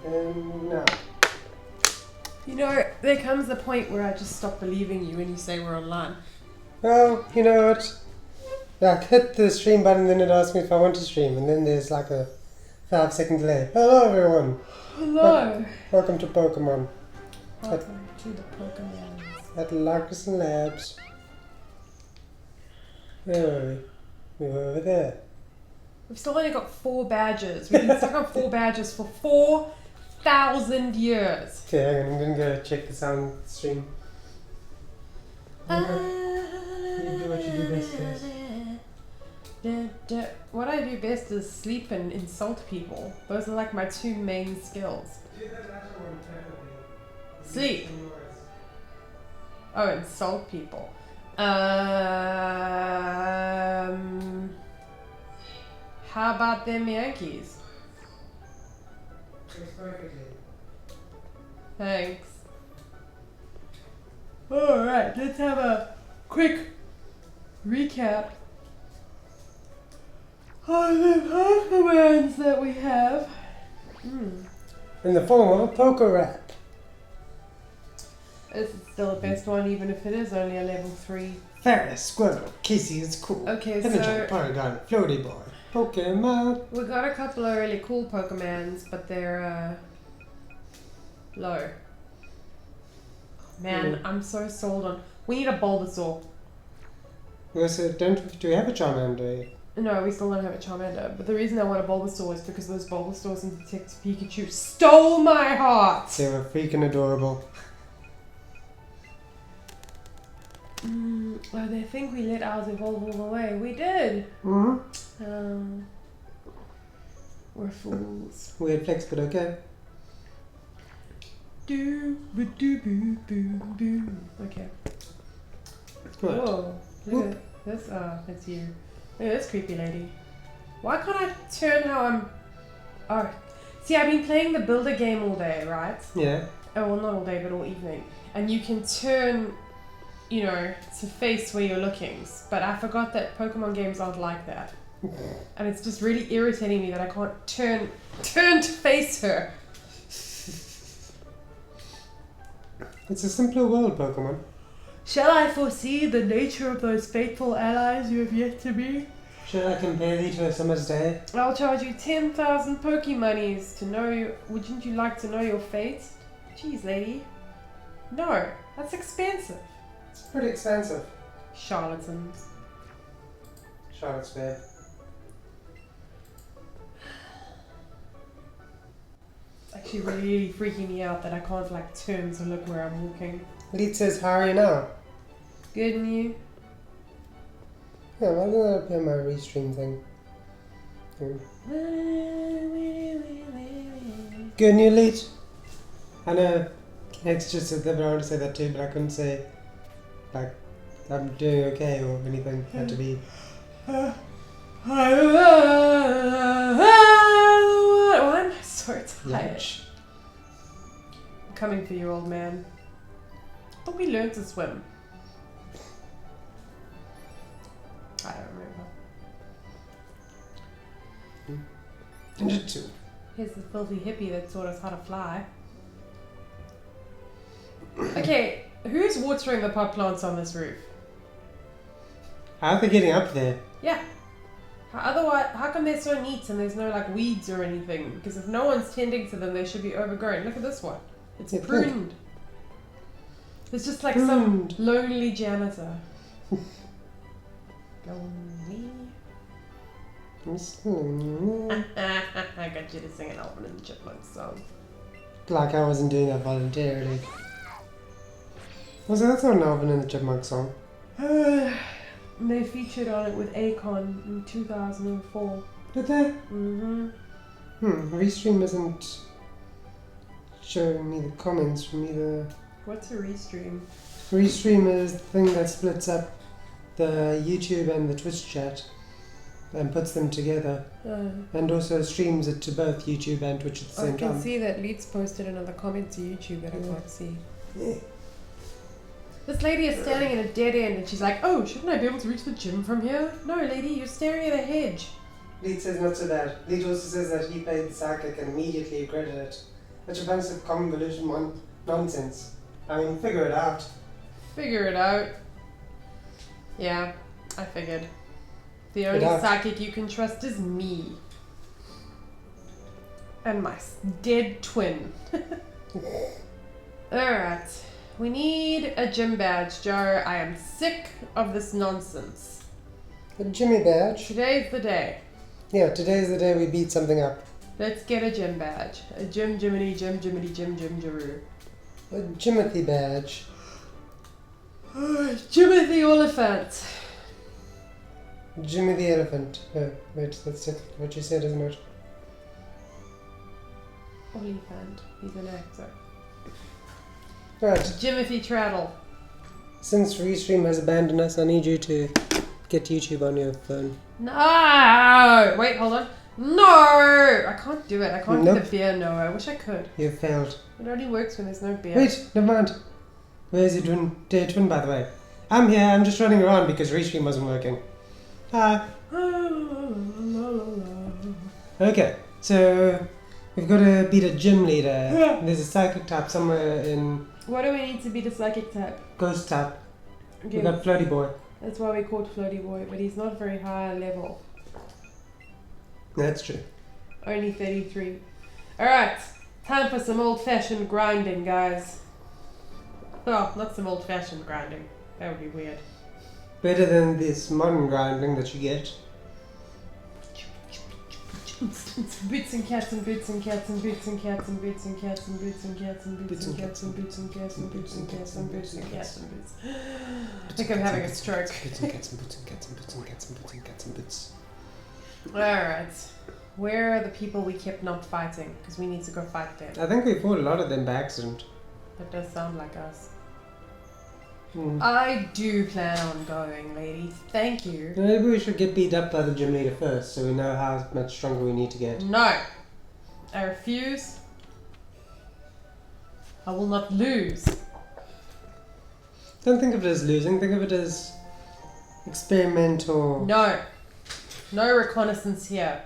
No. You know, there comes the point where I just stop believing you when you say we're online. Well, you know what? Like, hit the stream button, then it asks me if I want to stream, and then there's like a 5-second delay. Hello, everyone. Hello. Welcome to Pokemon Welcome to the Pokemon. at Larkison Labs. Where were we? We were over there. We've still only got 4 badges. We've been stuck on 4 badges for 4,000 years. Okay, hang on, I'm gonna go check the sound stream. You do what you do best, guys. What I do best is sleep and insult people. Those are like my 2 main skills. Sleep. Oh, insult people. How about them Yankees? Thanks. Alright, let's have a quick recap of the Pokemons that we have. In the form of a poker rap. This is still the best one, even if it is only a level 3. Ferris, Squirtle, Kissy is cool. Okay, Himajin, so Porygon, Floaty Boy, Pokemon. we got a couple of really cool Pokemons, but they're low. Man, I'm so sold on. We need a Bulbasaur. Also, do we have a Charmander? No, we still don't have a Charmander. But the reason I want a Bulbasaur is because those Bulbasaurs in Detective Pikachu stole my heart. They were freaking adorable. Oh, they think we let ours evolve all the way. We did. Mm-hmm. We're fools. Weird flex, but okay. Okay. What? Whoa. Look at this. That's you. Look at this creepy lady. Why can't I turn how I'm... Oh. See, I've been playing the builder game all day, right? Yeah. Oh, well, not all day, but all evening. And you can turn, you know, to face where you're looking. But I forgot that Pokemon games aren't like that. And it's just really irritating me that I can't turn to face her. It's a simpler world, Pokemon. Shall I foresee the nature of those faithful allies you have yet to be? Should I compare thee to a summer's day? I'll charge you 10,000 Pokemonies to know you. Wouldn't you like to know your fate? Jeez, lady. No, that's expensive. It's pretty expensive. Charlatans. Charlotte's Fair. It's actually really freaking me out that I can't like turn to look where I'm walking. Lead says, how are you now? Good and you? Yeah, why didn't that appear on my restream thing? Good new lead. I know Hex just said that, but I want to say that too, but I couldn't say, like, I'm doing okay or anything. It had to be. Why am I so tired? Lunch. I'm coming for you, old man. I thought we learned to swim. I don't remember. Ninjutsu. Here's the filthy hippie that taught us how to fly. Okay, who's watering the pot plants on this roof? How are they getting up there? Yeah. How come they're so neat and there's no like weeds or anything? Because if no one's tending to them, they should be overgrown. Look at this one. It's pruned. It's just like some lonely janitor. Lonely. I got you to sing an Alvin and the Chipmunks song. Like I wasn't doing that voluntarily. Also, that's not an Alvin and the Chipmunk song. They featured on it with Akon in 2004. Did they? Mm-hmm. Restream isn't showing me the comments from either. What's a restream? Restream is the thing that splits up the YouTube and the Twitch chat and puts them together. And also streams it to both YouTube and Twitch at the same time. I can see that Leeds posted another comment to YouTube that I can't see. Yeah. This lady is standing in a dead end and she's like, oh, shouldn't I be able to reach the gym from here? No, lady, you're staring at a hedge. Lead says not so bad. Lead also says that he played the psychic and immediately regretted it. Such a bunch of convolution nonsense. I mean, figure it out. Figure it out. Yeah, I figured. The only psychic you can trust is me. And my dead twin. Alright. We need a gym badge, Joe. I am sick of this nonsense. A Jimmy badge? Today's the day. Yeah, today's the day we beat something up. Let's get a gym badge. A Jiminy, Jim, Jaroo. A Jimothy badge. Jimothy Oliphant. Jimmy the Elephant. Oh, wait, that's it. What you said, isn't it? Oliphant. He's an actor. Right. Jimothy Traddle. Since Restream has abandoned us, I need you to get YouTube on your phone. No! Wait, hold on. No! I can't do it. I can't do the beer no. I wish I could. You failed. It only works when there's no beer. Wait, never mind. Where's your twin, by the way? I'm here. I'm just running around because Restream wasn't working. Hi. Okay, so we've got to beat a gym leader. There's a psychic type somewhere in... What do we need to beat a psychic type? Ghost type. Okay. We got Floaty Boy. That's why we called Floaty Boy, but he's not very high level. That's true. Only 33. Alright, time for some old-fashioned grinding, guys. Oh, not some old-fashioned grinding. That would be weird. Better than this modern grinding that you get. Boots and cats and boots and cats and boots and cats and boots and cats and boots and cats and boots and cats and boots and cats and boots and cats and boots and cats and boots. I think I'm having a stroke. Boots and cats and boots and cats and boots and cats and boots and cats and boots. Alright. Where are the people we kept not fighting? Because we need to go fight them. I think we fought a lot of them by accident. That does sound like us. I do plan on going, lady. Thank you. Maybe we should get beat up by the gym leader first, so we know how much stronger we need to get. No! I refuse. I will not lose. Don't think of it as losing, think of it as experimental. No. No reconnaissance here.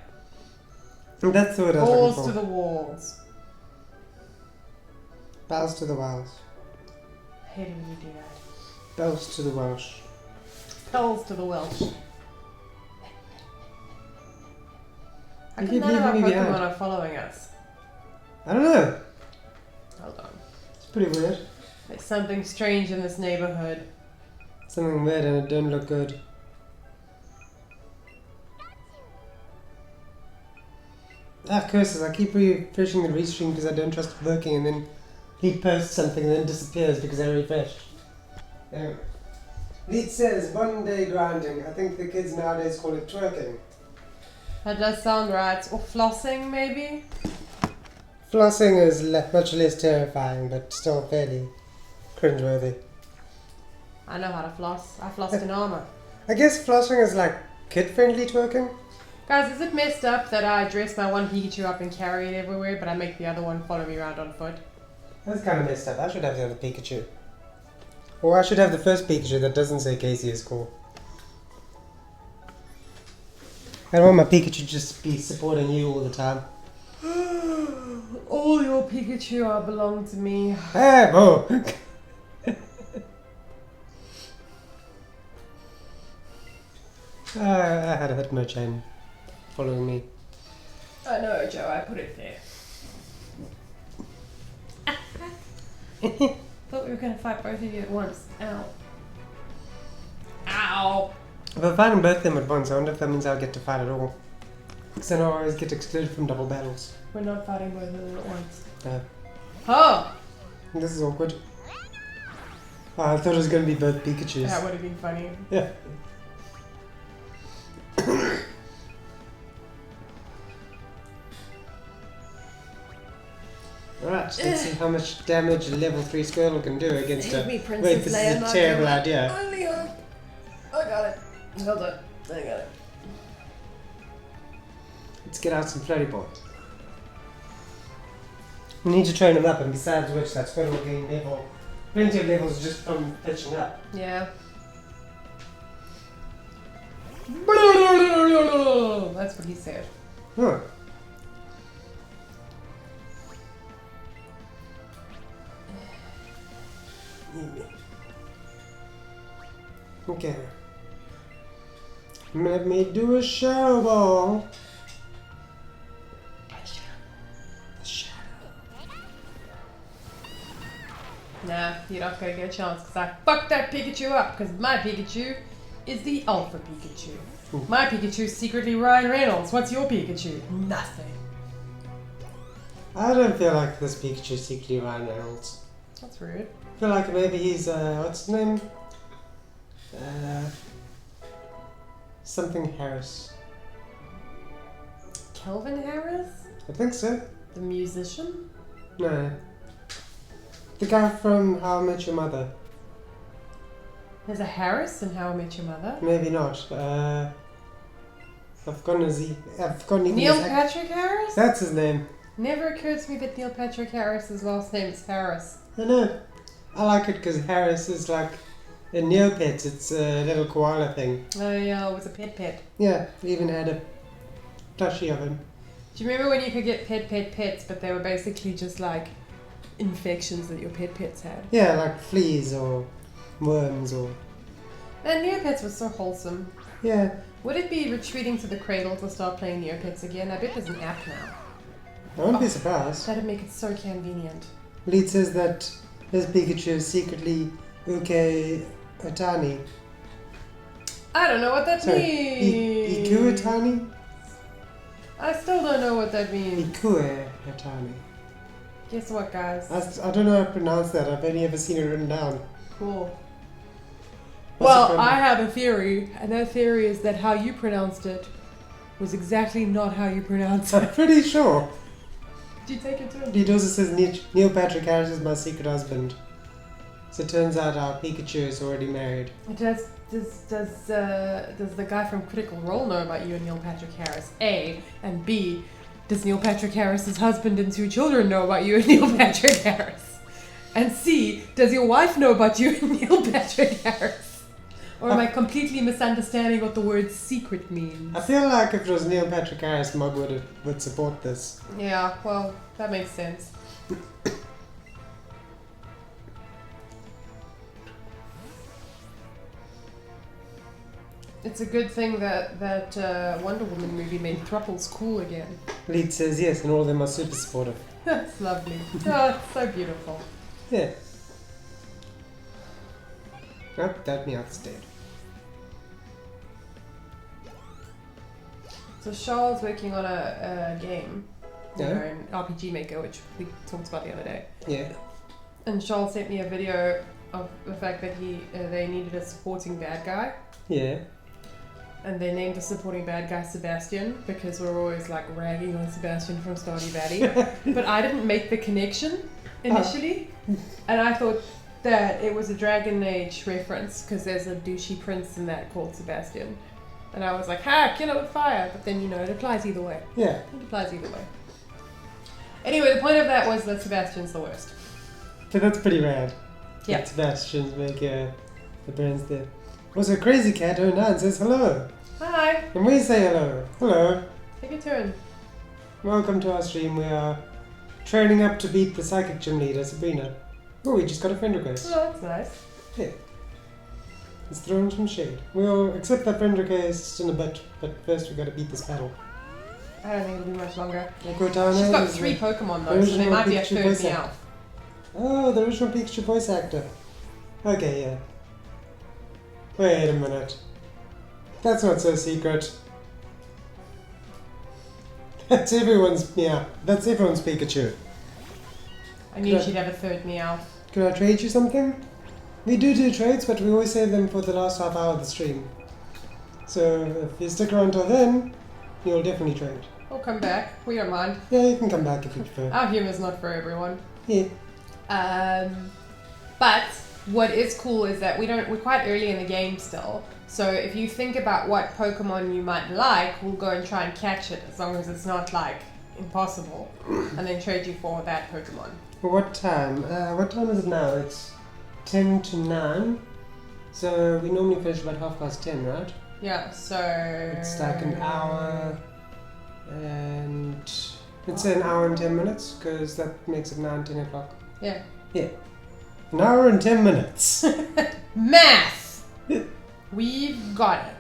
That's the word I was Balls looking to for. the walls. Bows to the Welsh. I hate it when you do that. Bows to the Welsh. Bells to the Welsh. How You come keep none of our leaving me Pokemon behind. are following us? I don't know. Hold on. It's pretty weird. There's something strange in this neighborhood. Something weird and it don't look good. Ah, curses, I keep refreshing the restream because I don't trust it working, and then he posts something and then disappears because I refreshed. Anyway. Lead says, one day grinding. I think the kids nowadays call it twerking. That does sound right. Or flossing, maybe? Flossing is much less terrifying, but still fairly cringeworthy. I know how to floss. I flossed in armor. I guess flossing is like kid-friendly twerking. Guys, is it messed up that I dress my one Pikachu up and carry it everywhere, but I make the other one follow me around on foot? That's kind of messed up. I should have the other Pikachu. Or I should have the first Pikachu that doesn't say Casey is cool. I don't want my Pikachu just be supporting you all the time. All your Pikachu are belong to me. Hey, whoa! I had a Hitmo chain following me. I know, Joe, I put it there. Thought we were going to fight both of you at once. Ow. Ow! If I fight both of them at once, I wonder if that means I'll get to fight at all. Because then I'll always get excluded from double battles. We're not fighting both of them at once. No. Oh! This is awkward. Oh, I thought it was going to be both Pikachus. That would have been funny. Yeah. Alright, let's see how much damage a level 3 Squirtle can do against a... Me, Princess Wait, this Leia, is a terrible idea. Only hope. I got it. Hold on. I got it. Let's get out some Flurry Balls. We need to train him up, and besides which, that Squirtle will gain level. Plenty of levels just from pitching up. Yeah. That's what he said. Huh. Okay. Let me do a shadow ball. Nah, you're not gonna get a chance because I fucked that Pikachu up because my Pikachu is the Alpha Pikachu. My Pikachu's secretly Ryan Reynolds. What's your Pikachu? Nothing. I don't feel like this Pikachu's secretly Ryan Reynolds. That's rude. I feel like maybe he's, what's his name? Something Harris. Kelvin Harris? I think so. The musician? No. The guy from How I Met Your Mother. There's a Harris in How I Met Your Mother? Maybe not. I've forgotten even Neil his Patrick Harris? That's his name. Never occurred to me that Neil Patrick Harris's last name is Harris. I know. I like it because Harris is like a Neopet. It's a little koala thing. Oh yeah, it was a pet. Yeah, we even had a plushie of him. Do you remember when you could get pets, but they were basically just like infections that your pets had? Yeah, like fleas or worms or... And Neopets was so wholesome. Yeah. Would it be retreating to the cradle to start playing Neopets again? I bet there's an app now. I wouldn't be surprised. That'd make it so convenient. Lead says that his Pikachu is secretly Otani. I don't know what that means. Iku Otani? I still don't know what that means. Ikue Otani. Guess what, guys? I don't know how to pronounce that. I've only ever seen it written down. Cool. What's Well, it I have a theory, and that theory is that how you pronounced it was exactly not how you pronounced I'm it. pretty sure. Did you take it to him? It also says Neil Patrick Harris is my secret husband. So it turns out our Pikachu is already married. Does the guy from Critical Role know about you and Neil Patrick Harris? A. And B. Does Neil Patrick Harris's husband and 2 children know about you and Neil Patrick Harris? And C. Does your wife know about you and Neil Patrick Harris? Or am I completely misunderstanding what the word secret means? I feel like if it was Neil Patrick Harris, Mug would support this. Yeah, well, that makes sense. It's a good thing that Wonder Woman movie made throuples cool again. Lead says yes, and all of them are super supportive. That's lovely. Oh, it's so beautiful. Yeah. Oh, that meow's dead. So Charles working on a game, you Yeah. know, an RPG Maker, which we talked about the other day. Yeah. And Charles sent me a video of the fact that they needed a supporting bad guy. Yeah. And they named the supporting bad guy Sebastian because we're always like ragging on Sebastian from Stardew Valley. But I didn't make the connection initially. And I thought that it was a Dragon Age reference because there's a douchey prince in that called Sebastian. And I was like, ha, kill it with fire. But then, you know, it applies either way. Yeah. It applies either way. Anyway, the point of that was that Sebastian's the worst. But that's pretty rad. Yeah. That Sebastian's make the brains there. Also, Crazy Cat 09 says hello. Hi. And we say hello. Hello. Take a turn. Welcome to our stream. We are training up to beat the psychic gym leader, Sabrina. Oh, we just got a friend request. Oh, that's nice. Yeah. It's throwing some shade. We'll accept that friend request in a bit, but first we gotta beat this battle. I don't think it'll be much longer. Cortana She's got is 3 the Pokemon though, so there original might be a Pikachu third voice Meowth. actor. Oh, the original Pikachu voice actor. Okay, yeah. Wait a minute. That's not so secret. That's everyone's That's everyone's Pikachu. I knew Could I- she'd have a third Meowth. Can I trade you something? We do trades, but we always save them for the last half hour of the stream. So if you stick around till then, you'll definitely trade. We'll come back. We don't mind. Yeah, you can come back if you prefer. Our humor's not for everyone. Yeah. But what is cool is that we're quite early in the game still. So if you think about what Pokemon you might like, we'll go and try and catch it as long as it's not like impossible, and then trade you for that Pokemon. What time? What time is it now? It's 10 to 9. So we normally finish about 10:30, right? Yeah, so It's like an hour and... Let's say an hour and 10 minutes, because that makes it 9, 10 o'clock. Yeah. Yeah. An hour and 10 minutes. Math! We've got it.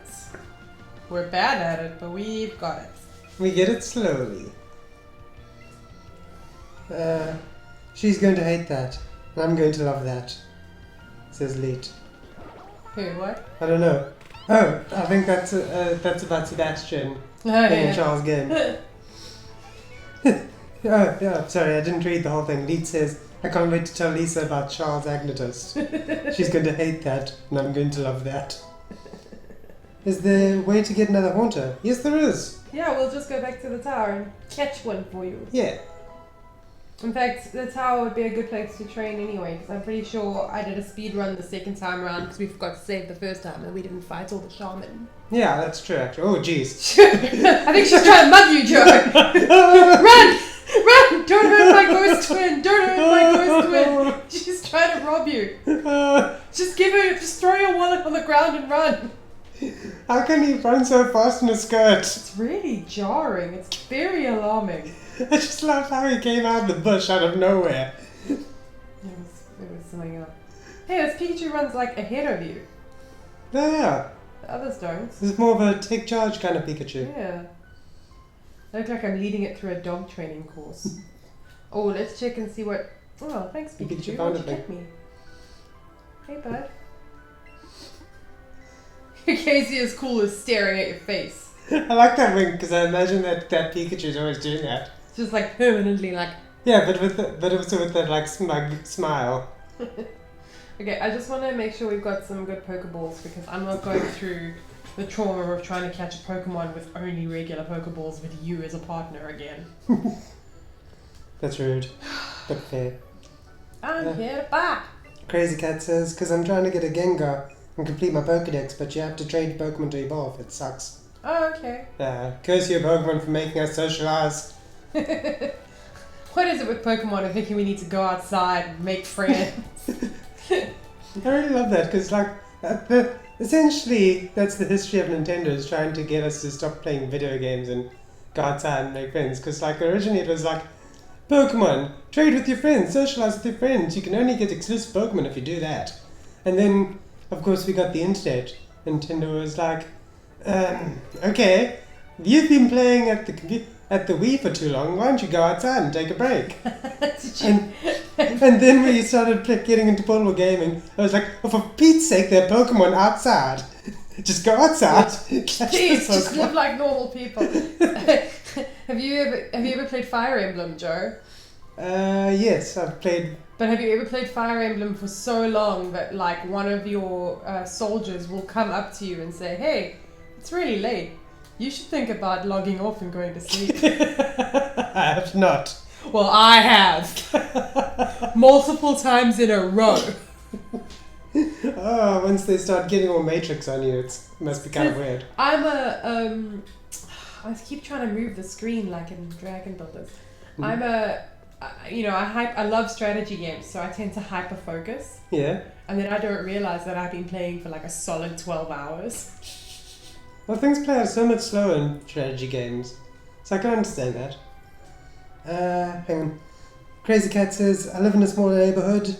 We're bad at it, but we've got it. We get it slowly. She's going to hate that. And I'm going to love that. Says Leet. Who, what? I don't know. Oh, I think that's about Sebastian Oh, playing yeah. Charles' game. Oh, yeah, sorry, I didn't read the whole thing. Leet says, I can't wait to tell Lisa about Charles' Agnotist. She's going to hate that, and I'm going to love that. Is there a way to get another Haunter? Yes, there is. Yeah, we'll just go back to the tower and catch one for you. Yeah. In fact, the tower would be a good place to train anyway, because I'm pretty sure I did a speed run the second time around because we forgot to save the first time and we didn't fight all the shaman. Yeah, that's true, actually. Oh, jeez. I think she's trying to mug you, Joe. Run! Run! Don't hurt my ghost twin! Don't hurt my ghost twin! She's trying to rob you. Just throw your wallet on the ground and run. How can he run so fast in a skirt? It's really jarring. It's very alarming. I just love how he came out of the bush out of nowhere. It was something else. Hey, this Pikachu runs like ahead of you. Yeah. The others don't. This is more of a take charge kind of Pikachu. Yeah. I look like I'm leading it through a dog training course. Oh, let's check and see what... Oh, thanks Pikachu. Pikachu found Why'd you it, get me? Hey, bud. Casey is cool as staring at your face. I like that wink because I imagine that Pikachu is always doing that. It's just like permanently like... Yeah, but also with that like smug smile. Okay, I just want to make sure we've got some good Pokeballs because I'm not going through the trauma of trying to catch a Pokemon with only regular Pokeballs with you as a partner again. That's rude, but fair. I'm here to buy. Crazy Cat says, because I'm trying to get a Gengar and complete my Pokedex, but you have to train Pokemon to evolve. It sucks. Oh, okay. Curse your Pokemon for making us socialize. What is it with Pokemon and thinking we need to go outside and make friends? I really love that because, like, essentially that's the history of Nintendo is trying to get us to stop playing video games and go outside and make friends. Because, like, originally it was like, Pokemon, trade with your friends, socialize with your friends. You can only get exclusive Pokemon if you do that. And then, of course, we got the internet. Nintendo was like, okay, you've been playing at the Wii for too long. Why don't you go outside and take a break? And then we started getting into portable gaming. I was like, oh, for Pete's sake, there are Pokemon outside. Just go outside. Please, just live like normal people. Have you ever played Fire Emblem, Joe? Yes, I've played. But have you ever played Fire Emblem for so long that like one of your soldiers will come up to you and say, "Hey, it's really late. You should think about logging off and going to sleep." I have not. Well, I have. Multiple times in a row. Oh, once they start getting all Matrix on you, it must be kind of weird. I keep trying to move the screen like in Dragon Builders. I love strategy games, so I tend to hyper focus. Yeah. And then I don't realize that I've been playing for like a solid 12 hours. Well, things play out so much slower in strategy games, so I can understand that. Hang on. Crazy Cat says, I live in a small neighborhood,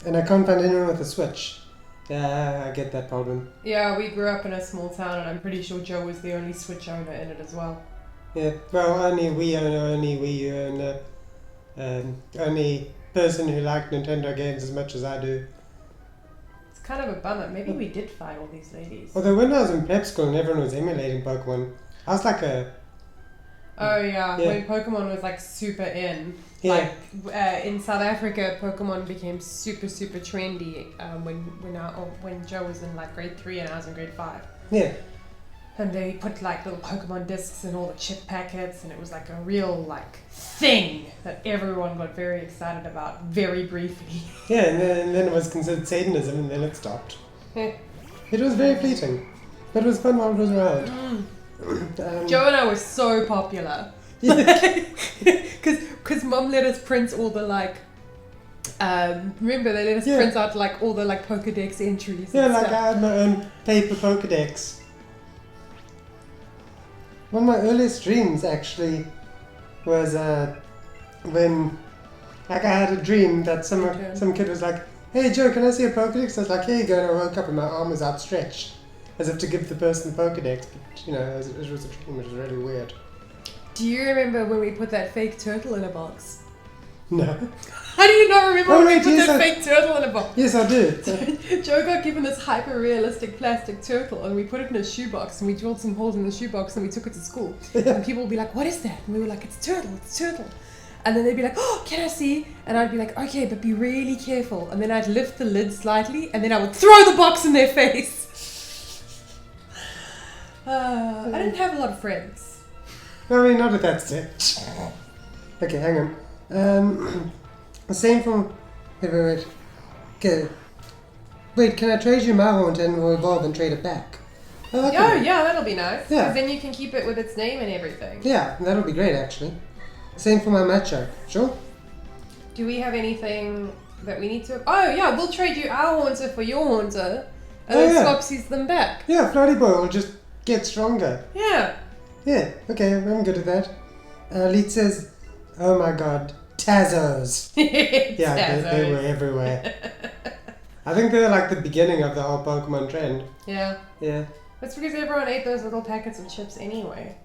and I can't find anyone with a Switch. Yeah, I get that problem. Yeah, we grew up in a small town, and I'm pretty sure Joe was the only Switch owner in it as well. Yeah, well, only Wii owner, only Wii U owner, only person who liked Nintendo games as much as I do. It's kind of a bummer. Maybe we did fight all these ladies. Although when I was in prep school and everyone was emulating Pokemon, I was like a... Oh yeah, when Pokemon was like super in. Yeah. Like in South Africa, Pokemon became super trendy when Joe was in like grade 3 and I was in grade 5. Yeah. And they put like little Pokemon discs in all the chip packets, and it was like a real like thing that everyone got very excited about very briefly. Yeah, and then it was considered Satanism, and then it stopped. It was very fleeting, but it was fun while it was around. Joe and I were so popular. Because Mom let us print all the like remember they let us print out like all the like Pokedex entries. Yeah, and like stuff. I had my own paper Pokedex. One of my earliest dreams actually was when Like I had a dream that some kid was like, "Hey Joe, can I see a Pokedex?" I was like, "Here you go," and I woke up and my arm was outstretched, as if to give the person the Pokedex. But you know, it was a dream. It was really weird. Do you remember when we put that fake turtle in a box? No. How do you not remember Oh, when wait, we put yes, that fake turtle in a box? Yes, I do. Joe got given this hyper-realistic plastic turtle and we put it in a shoebox and we drilled some holes in the shoebox and we took it to school. And people would be like, "What is that?" And we were like, "It's turtle, it's turtle." And then they'd be like, "Oh, can I see?" And I'd be like, "Okay, but be really careful." And then I'd lift the lid slightly and then I would throw the box in their face. I didn't have a lot of friends. I mean, not at that stage. Okay, hang on. Same from... Wait. Okay. Wait, can I trade you my haunt and we'll evolve and trade it back? Oh, okay. Oh, yeah, that'll be nice. Yeah. Because then you can keep it with its name and everything. Yeah, that'll be great, actually. Same for my Macho. Sure? Do we have anything that we need to... Oh, yeah, we'll trade you our haunter for your haunter. And then swapsies them back. Yeah, Floaty Boy will just get stronger. Yeah. Yeah, okay, I'm good at that. Leet says, "Oh my god, Tazos." Yeah, they were everywhere. I think they were like the beginning of the whole Pokemon trend. Yeah. Yeah. That's because everyone ate those little packets of chips anyway.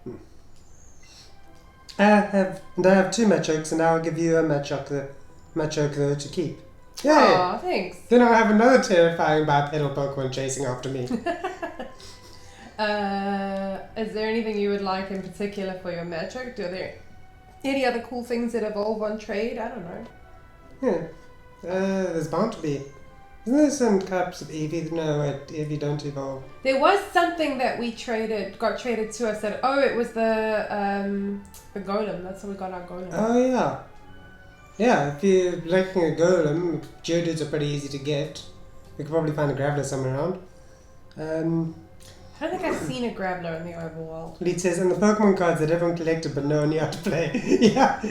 I have 2 Machokes, and I'll give you a Machoke though to keep. Yay! Aw, thanks. Then I'll have another terrifying bipedal Pokemon chasing after me. Is there anything you would like in particular for your Magic? Are there any other cool things that evolve on trade? I don't know. Yeah. There's bound to be. Isn't there some types of Eevee? No, wait, Eevee don't evolve. There was something that we got traded to us that, it was the Golem. That's how we got our Golem. Oh, yeah. Yeah, if you're looking at Golem, Geodudes are pretty easy to get. We could probably find a Graveler somewhere around. I don't think I've seen a Graveler in the overworld. Leet says, "And the Pokemon cards that everyone collected but no one knew how to play." Yeah,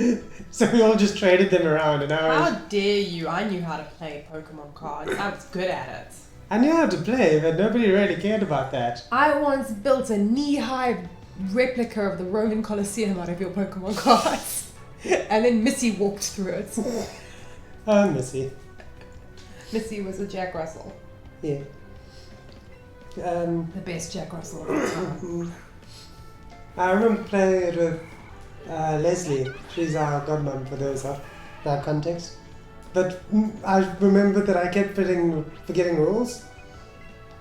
so we all just traded them around and How dare you? I knew how to play Pokemon cards. I was good at it. I knew how to play, but nobody really cared about that. I once built a knee-high replica of the Roman Colosseum out of your Pokemon cards. And then Missy walked through it. Oh, Missy. Missy was a Jack Russell. Yeah. The best Jack Russell of all time. I remember playing it with Leslie. She's our godmom for those that context. But I remember that I kept forgetting rules.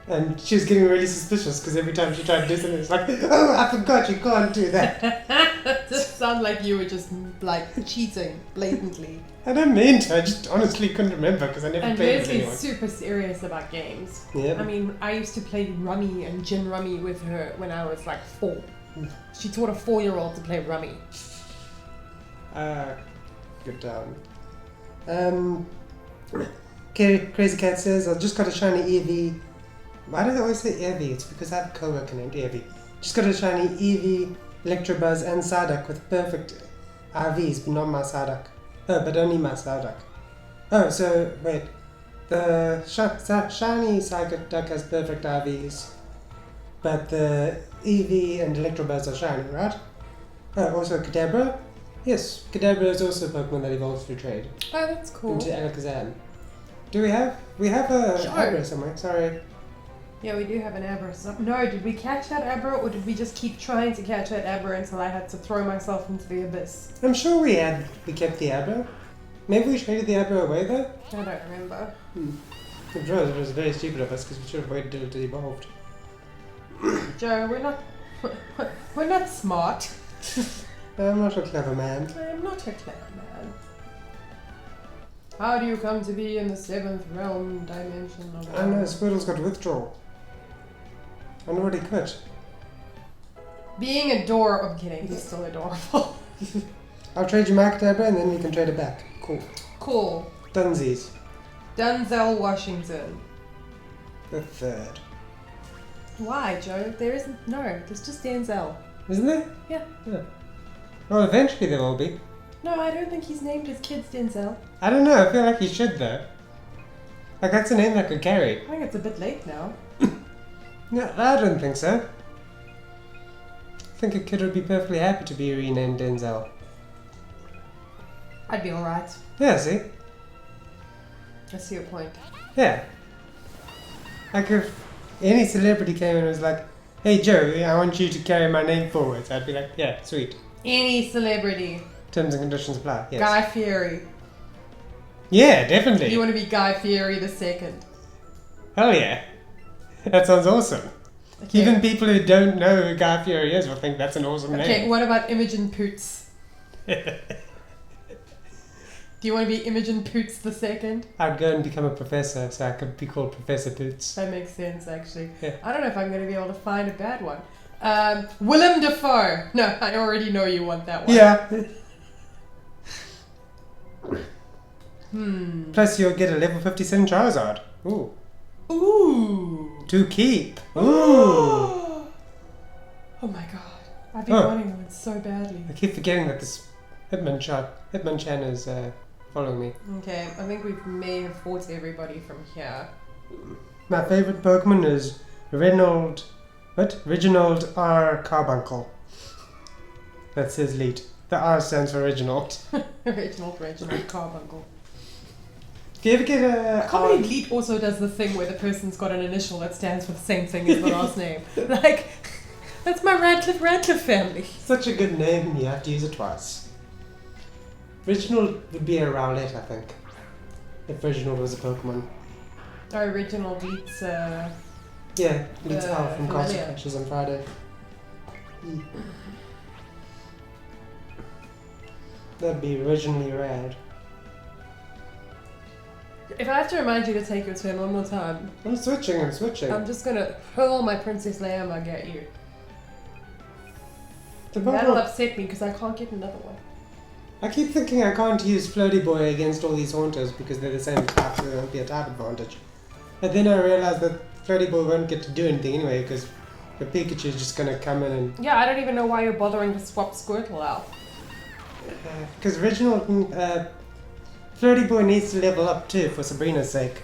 And she was getting really suspicious because every time she tried to do something, it's like, "Oh, I forgot, you can't do that." Just sound like you were just like cheating blatantly. I don't mean to, I just honestly couldn't remember because I never played with anyone. And Leslie's super serious about games. Yeah. I mean, I used to play Rummy and Gin Rummy with her when I was like 4. She taught a 4-year-old to play Rummy. Good time. Crazy Cat says, "I just got a shiny Eevee." Why do they always say Eevee? It's because I have a co-worker named Eevee. Just got a shiny Eevee, Electabuzz, and Psyduck with perfect IVs, but not my Psyduck. Oh, but only my Psyduck. Oh, so, wait. The shiny Psyduck has perfect IVs, but the Eevee and Electabuzz are shiny, right? Oh, also Kadabra? Yes, Kadabra is also a Pokemon that evolves through trade. Oh, that's cool. Into Alakazam. Do we have? We have a Abra somewhere, sorry. Yeah, we do have an Abra. No, did we catch that Abra or did we just keep trying to catch that Abra until I had to throw myself into the abyss? I'm sure we kept the Abra. Maybe we traded the Abra away though? I don't remember. It was very stupid of us because we should have waited until it evolved. Joe, we're not smart. I'm not a clever man. I am not a clever man. How do you come to be in the 7th realm dimension of I know, Squirtle's got withdrawal. I already quit. Being adorable. I'm kidding, he's still adorable. I'll trade you my Kadabra and then we can trade it back. Cool. Cool. Dunsies. Denzel Washington. The 3rd. Why, Joe? There isn't. No, there's just Denzel. Isn't there? Yeah. Well, eventually there will be. No, I don't think he's named his kids Denzel. I don't know, I feel like he should though. Like that's a name that could carry. I think it's a bit late now. No, I don't think so. I think a kid would be perfectly happy to be renamed Denzel. I'd be alright. Yeah, see? I see your point. Yeah. Like if any celebrity came in and was like, hey Joe, I want you to carry my name forwards, I'd be like, yeah, sweet. Any celebrity. Terms and conditions apply, yes. Guy Fieri. Yeah, definitely. You want to be Guy Fieri the second. Hell yeah. That sounds awesome. Okay. Even people who don't know who Guy Fieri is will think that's an awesome name. Okay, what about Imogen Poots? Do you want to be Imogen Poots the second? I'd go and become a professor so I could be called Professor Poots. That makes sense, actually. Yeah. I don't know if I'm going to be able to find a bad one. Willem Dafoe. No, I already know you want that one. Yeah. Plus, Plus you'll get a level 57 Charizard. Ooh. Ooh. To keep. Ooh. Oh my god. I've been Huh. wanting one so badly. I keep forgetting that this Hitmonchan is following me. Okay, I think we may have fought everybody from here. My favorite Pokemon is Reginald R. Carbuncle. That's his lead. The R stands for Reginald. Reginald Carbuncle. Do you ever get a... Comedy Elite also does the thing where the person's got an initial that stands for the same thing as the last name. Like, that's my Radcliffe family. Such a good name, and you have to use it twice. Reginald would be a Rowlet, I think. If Reginald was a Pokemon. Our original beats, Yeah, leads out from Castle familiar. Crashes on Friday. That'd be originally rad. If I have to remind you to take your turn one more time, I'm switching. I'm just gonna hurl my Princess Leia mug at you. The That'll Pokemon... upset me because I can't get another one. I keep thinking I can't use Floaty Boy against all these Haunters because they're the same type, so there won't be a type advantage. But then I realised that Floaty Boy won't get to do anything anyway because the Pikachu is just gonna come in and... Yeah, I don't even know why you're bothering to swap Squirtle out. Because Reginald... Floaty Boy needs to level up too for Sabrina's sake.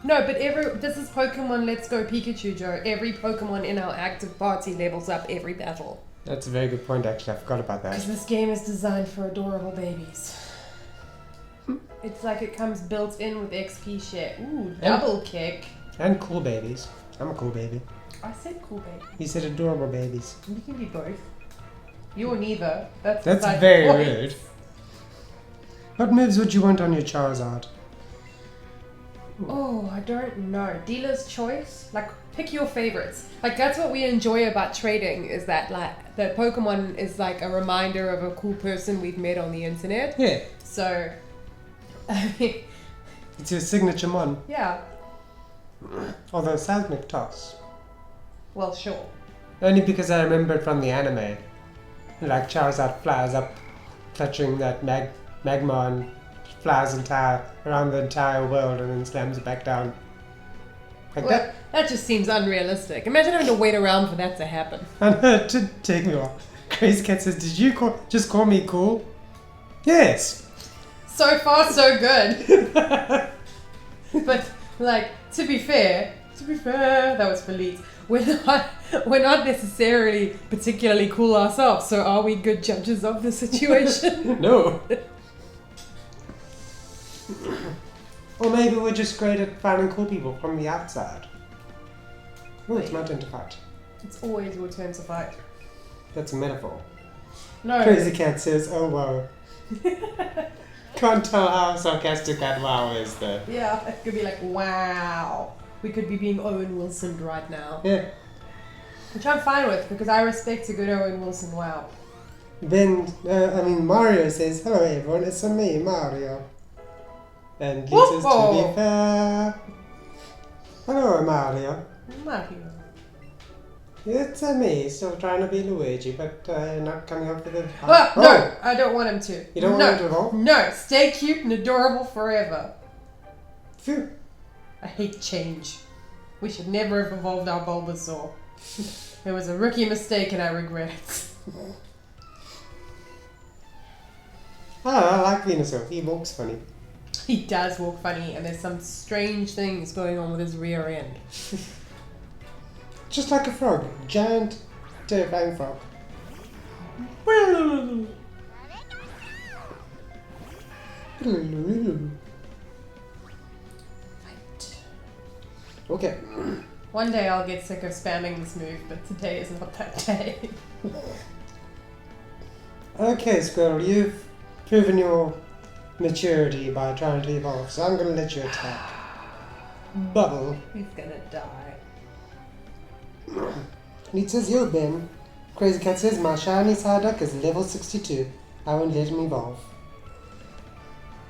No, but this is Pokemon Let's Go Pikachu, Joe. Every Pokemon in our active party levels up every battle. That's a very good point actually, I forgot about that. Because this game is designed for adorable babies. It's like it comes built in with XP share. Ooh, double kick. And cool babies. I'm a cool baby. I said cool baby. You said adorable babies. You can be both. You're neither. That's very rude. What moves would you want on your Charizard? Oh, I don't know. Dealer's choice? Like, pick your favorites. Like, that's what we enjoy about trading, is that, like, the Pokemon is like a reminder of a cool person we've met on the internet. Yeah. So, I mean, It's your signature mon. yeah. Although Seismic Toss. Well, sure. Only because I remember it from the anime. Like Charizard flies up, clutching that magma and flies around the entire world and then slams it back down. Like Well, that just seems unrealistic. Imagine having to wait around for that to happen. I know, it did take me a while. Crazy Cat says, did you just call me cool? Yes! So far, so good. But, like, to be fair, that was for Leeds. We're not necessarily particularly cool ourselves, so are we good judges of the situation? No! Or maybe we're just great at finding cool people from the outside. Oh, it's my turn to fight. It's always your turn to fight. That's a metaphor. No. Crazy Cat says, oh wow. Can't tell how sarcastic that wow is though. Yeah, it could be like, wow. We could be being Owen Wilson right now. Yeah. Which I'm fine with, because I respect a good Owen Wilson wow. Then, Mario says, hello everyone, it's me, Mario. And Lee says, to be fair. Hello, Mario. Mario. It's me, still trying to be Luigi, but not coming up with it. No, I don't want him to. You don't want him to evolve? No, stay cute and adorable forever. Phew. I hate change. We should never have evolved our Bulbasaur. It was a rookie mistake and I regret it. Oh, I like Venusaur. He walks funny. He does walk funny and there's some strange things going on with his rear end. Just like a frog. Giant, terrifying frog. Okay. One day I'll get sick of spamming this move, but today is not that day. Okay, Squirrel, you've proven your maturity by trying to evolve, so I'm gonna let you attack. Bubble. He's gonna die. It says, yo, Ben. Crazy Cat says, my shiny Psyduck is level 62. I won't let him evolve.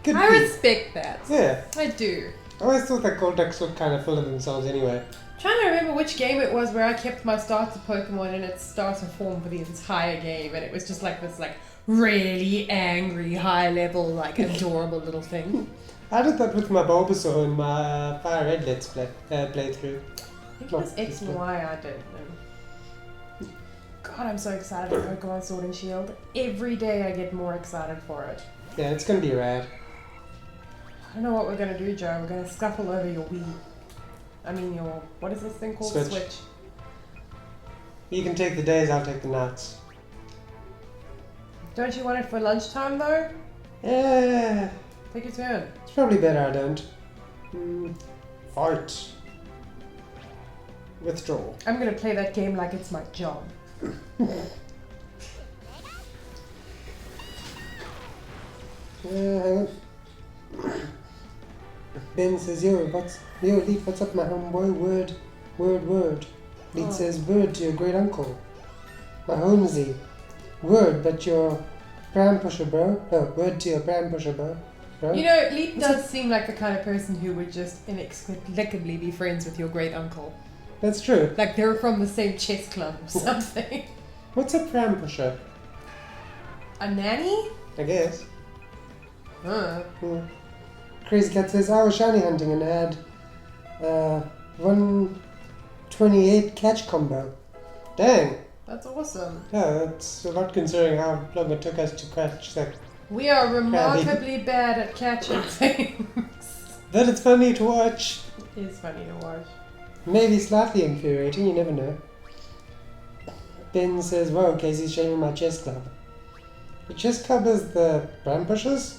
Good I piece. respect that. Yeah. I do. I always thought that gold ducks were kind of full of themselves anyway. Trying to remember which game it was where I kept my starter Pokemon in its starter form for the entire game, and it was just like this really angry, high level, adorable little thing. I did that with my Bulbasaur in my Fire Red Let's Play playthrough. I think it was X and Y I did. God, I'm so excited for Pokemon Sword and Shield. Every day I get more excited for it. Yeah, it's gonna be rad. I don't know what we're gonna do, Joe. We're gonna scuffle over your Wii. I mean your, what is this thing called? Switch. You can take the days, I'll take the nuts. Don't you want it for lunchtime though? Yeah. Take your turn. It's probably better I don't. Fight. Withdraw. I'm gonna play that game like it's my job. Hang on. Ben says, yo, Leaf, what's up, my homeboy? Word. Leaf says, word to your great uncle. My homesy. Word, but your pram pusher, bro. Oh, word to your pram pusher, bro. You know, Leap does seem like the kind of person who would just inexplicably be friends with your great uncle. That's true. Like they're from the same chess club or something. What's a pram pusher? A nanny? I guess. Huh. Crazy Cat says, I was shiny hunting and had 128 catch combo. Dang. That's awesome. Yeah, that's a lot considering how long it took us to catch that. We are remarkably bad at catching things. But it's funny to watch. It is funny to watch. Maybe slightly infuriating, you never know. Ben says, whoa, Casey's shaming my chess club. The chess club is the pram pushers?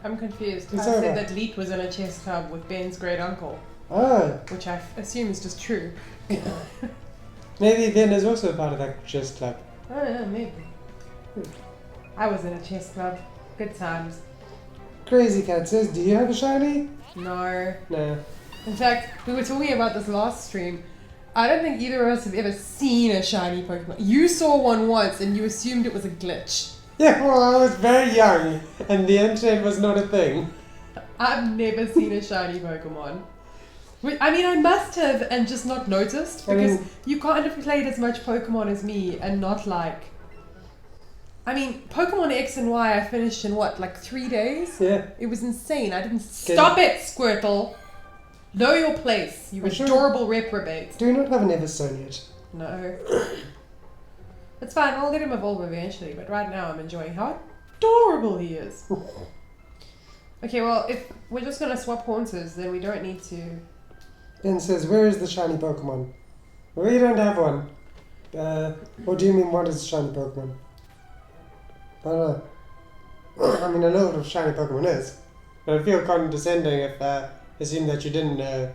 I'm confused. It's I over. said that Leet was in a chess club with Ben's great uncle. Oh. Which I assume is just true. Maybe Ben is also part of that chess club. Oh yeah, maybe. I was in a chess club. Good times. Crazy Cat says, do you have a shiny? No. No. In fact, we were talking about this last stream. I don't think either of us have ever seen a shiny Pokemon. You saw one once and you assumed it was a glitch. Yeah, well, I was very young and the internet was not a thing. I've never seen a shiny Pokemon. I mean, I must have and just not noticed because you kind of played as much Pokemon as me and not I mean, Pokemon X and Y I finished in 3 days? Yeah. It was insane. I didn't... Stop it, Squirtle! Know your place, you adorable reprobate. Do you not have an Everstone yet? No. It's fine, I'll let him evolve eventually, but right now I'm enjoying how adorable he is. Okay, well, if we're just gonna swap Haunters, then we don't need to... Ben says, where is the shiny Pokemon? We don't have one. Or do you mean what is a shiny Pokemon? I don't know. I mean, I know what a shiny Pokemon is, but I feel condescending if I assume that you didn't know.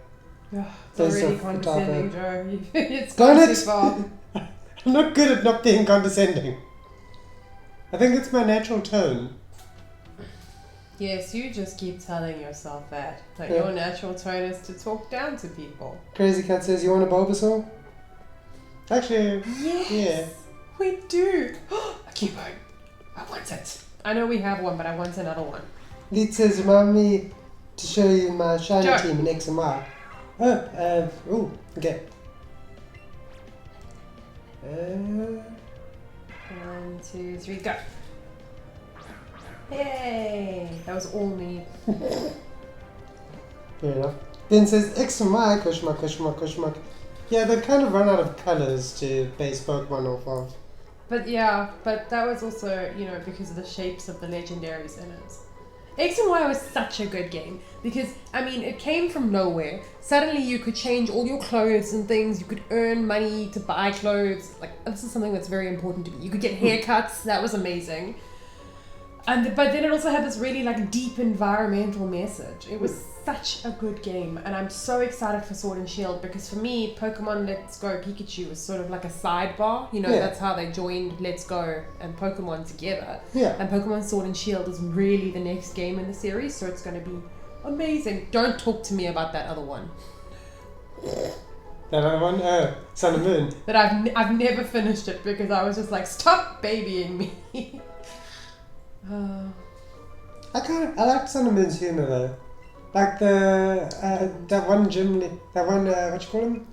It's already condescending, Joe. It's Darn gone it! too far. I'm not good at not being condescending. I think it's my natural tone. Yes, you just keep telling yourself that your natural tone is to talk down to people. Crazy Cat says, you want a Bulbasaur? Actually, yes, yeah. We do. A Cubone. I want it. I know we have one, but I want another one. Leet says, remind me to show you my shiny Joe. team in X and Y. Oh, okay. 1, 2, 3, go. Yay! That was all me. Fair enough. Ben says, X and Y, question mark. Yeah, they've kind of run out of colours to base Pokemon off of. But that was also, because of the shapes of the legendaries in it. X and Y was such a good game because, I mean, it came from nowhere. Suddenly you could change all your clothes and things. You could earn money to buy clothes. This is something that's very important to me. You could get haircuts. That was amazing. But then it also had this really like deep environmental message. It was such a good game, and I'm so excited for Sword and Shield because for me, Pokemon Let's Go Pikachu was sort of like a sidebar. You know, that's how they joined Let's Go and Pokemon together. Yeah. And Pokemon Sword and Shield is really the next game in the series, so it's going to be amazing. Don't talk to me about that other one. That other one? Oh, Sun and Moon. That I've never finished it because I was just like, stop babying me. I liked Sun and Moon's humour though. Like that one what you call him?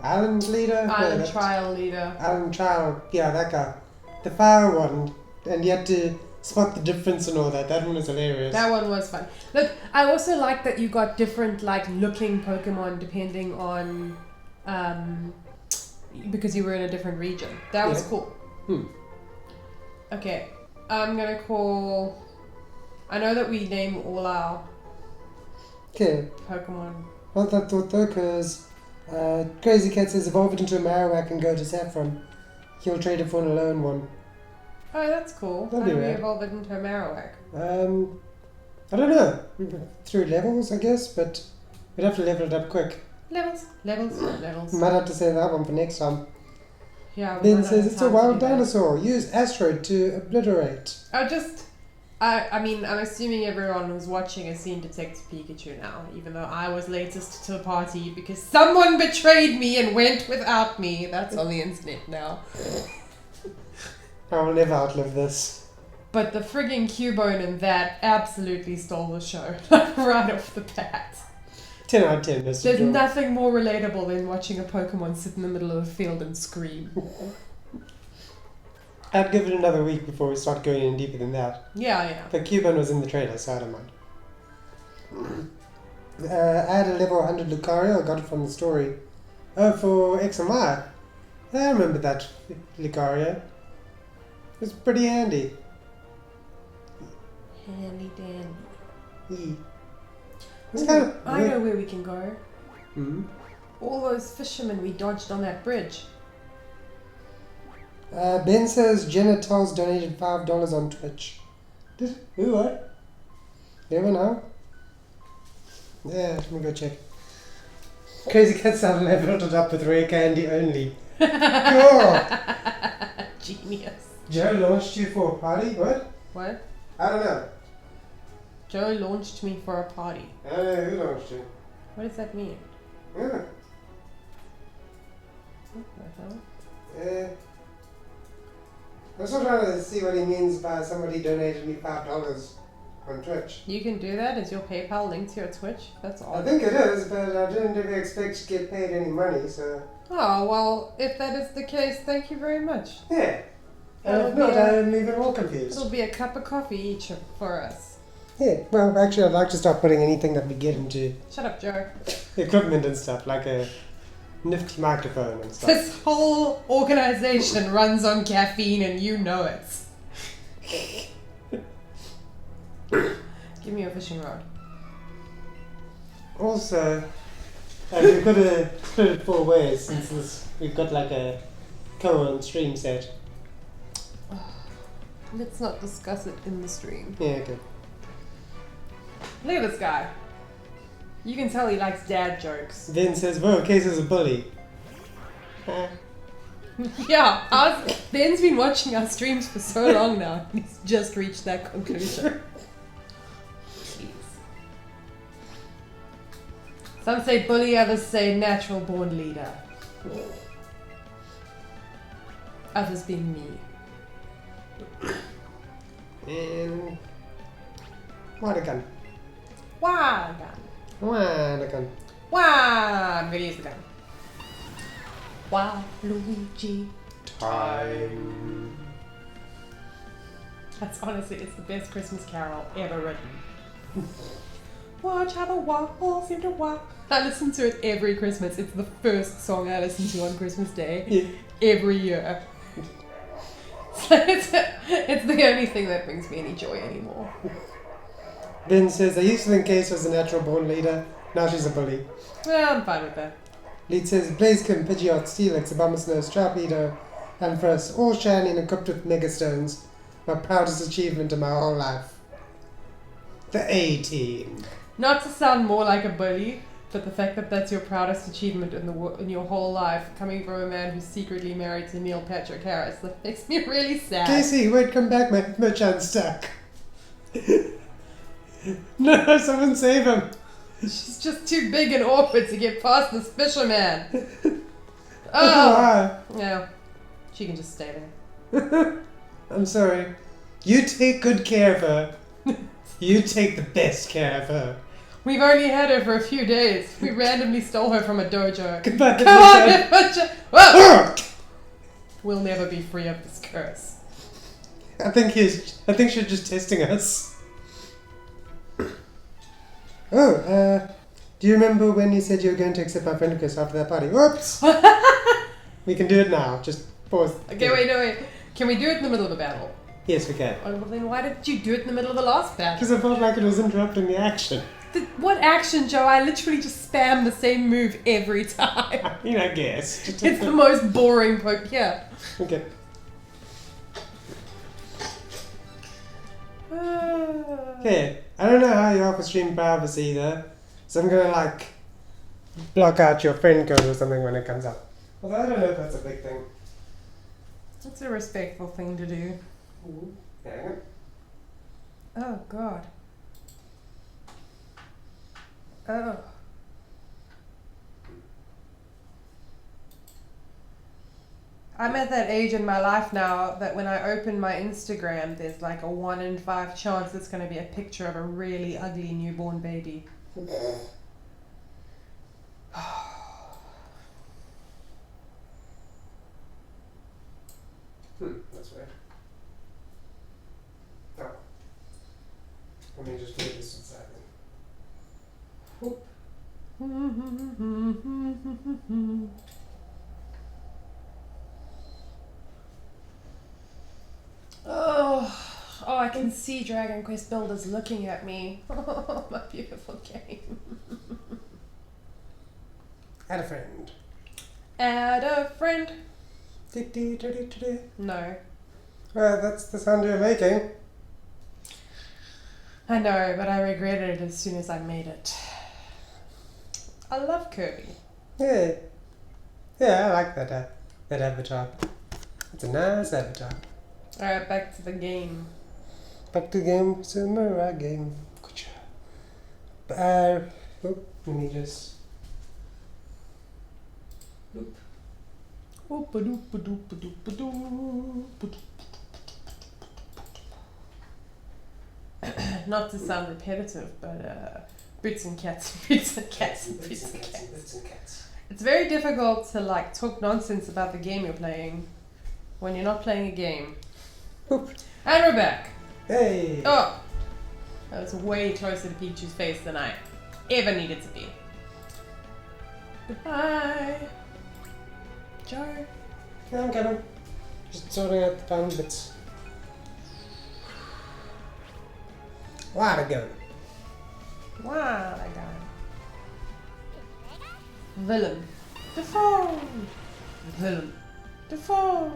Island leader? Island Trial leader. Island Trial, yeah, that guy. The fire one, and you had to spot the difference and all that. That one was hilarious. That one was fun. Look, I also like that you got different like looking Pokemon depending on because you were in a different region. That was cool. Okay, I'm gonna call. I know that we name all our Pokemon. Well, I thought though, because Crazy Cat says evolve it into a Marowak and go to Saffron. He'll trade it for an alone one. Oh, that's cool. That'd How be do we rad. evolve it into a Marowak? I don't know. Through levels, I guess, but we'd have to level it up quick. Levels. Might have to save that one for next time. Yeah. Ben says it's a wild dinosaur. Use Asteroid to obliterate. I mean, I'm assuming everyone who's watching has seen Detective Pikachu now, even though I was latest to the party because someone betrayed me and went without me. That's on the internet now. I will never outlive this. But the frigging Cubone in that absolutely stole the show, right off the bat. 10 out of 10, Mr. There's George. nothing more relatable than watching a Pokemon sit in the middle of a field and scream. I'd give it another week before we start going in deeper than that. Yeah. But Cubone was in the trailer, so I don't mind. I had a level 100 Lucario, I got it from the story. Oh, for X and Y. I remember that Lucario. It was pretty handy. Handy dandy. It's kind of I know where we can go. Hmm. All those fishermen we dodged on that bridge. Ben says Jenna Tells donated $5 on Twitch. Who, what? Never know. Yeah, let me go check. Crazy Cats have leveled it up with rare candy only. Cool. Genius. Joe launched you for a party? What? What? I don't know. Joe launched me for a party. I don't know who launched you. What does that mean? Yeah. What the hell? I'm still trying to see what he means by somebody donated me $5 on Twitch. You can do that? Is your PayPal linked to your Twitch? That's I odd. think it is, but I didn't ever expect to get paid any money, so... Oh, well, if that is the case, thank you very much. Yeah. That'll If not, be a- I'm even more confused. It'll be a cup of coffee each for us. Yeah, well, actually, I'd like to start putting anything that we get into Shut up, Joe. equipment and stuff, like a nifty microphone and stuff. This whole organization runs on caffeine and you know it. Give me a fishing rod. Also, we've got to split it 4 ways since we've got like a co-on stream set. Let's not discuss it in the stream. Yeah, okay. Look at this guy. You can tell he likes dad jokes. Vin says, whoa, Case is a bully. Yeah, Ben's been watching our streams for so long now. He's just reached that conclusion. Jeez. Some say bully, others say natural born leader. Others being me. And... Water gun. Wah, gun. Water gun. Wah, I'm gonna use the gun. Wow, Luigi. Time. That's honestly, it's the best Christmas carol ever written. Watch how the waffles seem to walk. I listen to it every Christmas. It's the first song I listen to on Christmas Day every year. So it's the only thing that brings me any joy anymore. Ben says, I used to think Case was a natural born leader, now she's a bully. Well, I'm fine with that. Lead says, Blaziken, Pidgeot, Steelix, Abomasnow, Sharpedo, and Ampharos, all shiny and equipped with Mega Stones. My proudest achievement in my whole life. The A team. Not to sound more like a bully, but the fact that that's your proudest achievement in your whole life, coming from a man who's secretly married to Neil Patrick Harris, that makes me really sad. Casey, wait, come back, my chance stuck. No, someone save him. She's just too big and awkward to get past this fisherman. Wow. Yeah, she can just stay there. I'm sorry. You take good care of her. You take the best care of her. We've only had her for a few days. We randomly stole her from a dojo. Goodbye. Come on, adventure! Whoa! We'll never be free of this curse. I think she's just testing us. Oh, do you remember when you said you were going to accept my friend request after that party? Whoops! We can do it now. Just pause. Okay, wait. Can we do it in the middle of a battle? Yes, we can. Oh, well, then why didn't you do it in the middle of the last battle? Because I felt like it was interrupting the action. What action, Joe? I literally just spam the same move every time. I mean, I guess. It's the most boring poke. Yeah. Okay. Okay, I don't know how you are for stream privacy either, so I'm gonna block out your friend code or something when it comes up. Although I don't know if that's a big thing. That's a respectful thing to do. Hang on. Oh, God. Oh. I'm at that age in my life now that when I open my Instagram, there's like a 1 in 5 chance it's going to be a picture of a really ugly newborn baby. That's weird. Oh. Let me just do this inside then. Oh, I can see Dragon Quest builders looking at me. Oh, my beautiful game. Add a friend. Add a friend. No. Well, that's the sound you're making. I know, but I regretted it as soon as I made it. I love Kirby. Yeah. Yeah, I like that avatar. It's a nice avatar. Alright, back to the game. Back to the game, samurai game. Gotcha. Let me just... Oop. Not to sound repetitive, but boots and cats, boots and cats, boots and cats. Boots and cats. It's very difficult to talk nonsense about the game you're playing when you're not playing a game. Oop. And we're back. Hey! Oh! That was way closer to Pikachu's face than I ever needed to be. Goodbye! Joe? Yeah, I'm coming. Just sorting out the fun bits. What a go. What a guy. Villain. Default! Villain. Default!